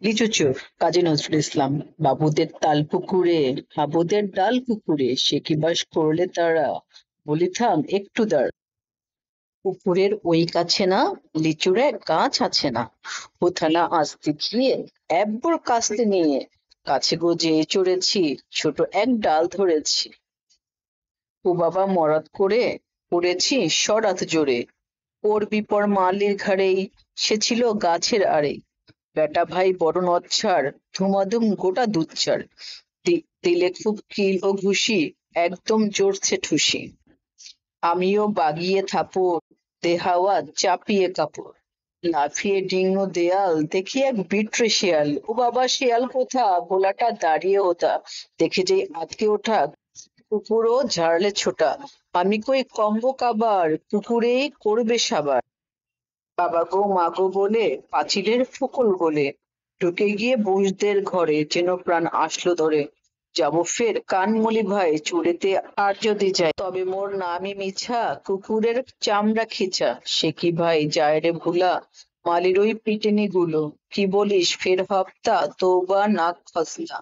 লিচু চোর কাজী নজরুল ইসলাম। বাবুদের তাল পুকুরে, হাবুদের ডাল পুকুরে, সে কি বাস করলে তারা, বলি থাম একটু দাঁড়া। পুকুরের ওই কাছে না, লিচুর এক গাছ আছে না, কোথানা আসতে গিয়ে একবার কাস্তে নিয়ে কাছে গো যেয়ে চড়েছি, ছোট এক ডাল ধরেছি। ও বাবা মরাদ করে পড়েছি সরাত জোরে, ওর বিপর মালির ঘাড়েই, সে ছিল গাছের আড়ে। বেটা ভাই বড় নচ্ছার, ধুমাধুম গোটা দুচ্ছার, দিলে খুব কিল ও ঘুষি, একদম জোরছে ঠুসি। আমিও বাগিয়ে থাপড়, দেহাওয়া চাপিয়ে কাপড়, লাফিয়ে ডিঙো দেয়াল, দেখি এক বিট্রে শিয়াল। ও বাবা শিয়াল কোথা, ভোলাটা দাঁড়িয়ে ওঠা, দেখে যেই আঁতকে ওঠা, কুকুরও ঝাড়লে ছোটা। আমি কই কম্ব কাবার, পুকুরেই করবে সাবার। বাবা গো মা গো বলে পাঁচিলের ফুকল গলে ঢুকে গিয়ে বসদের ঘরে, যেন প্রাণ আসলো ধরে। যাব ফের কানমলি ভাই চুড়েতে, আর যদি যাই তবে মোর নামই মিছা, কুকুরের চামড়া খিচা। সে কি ভাই যায় রে ভুলা, মালির ওই পিটেনি গুলো, কি বলিস ফের হপ্তা, তৌবা নাক খসলা।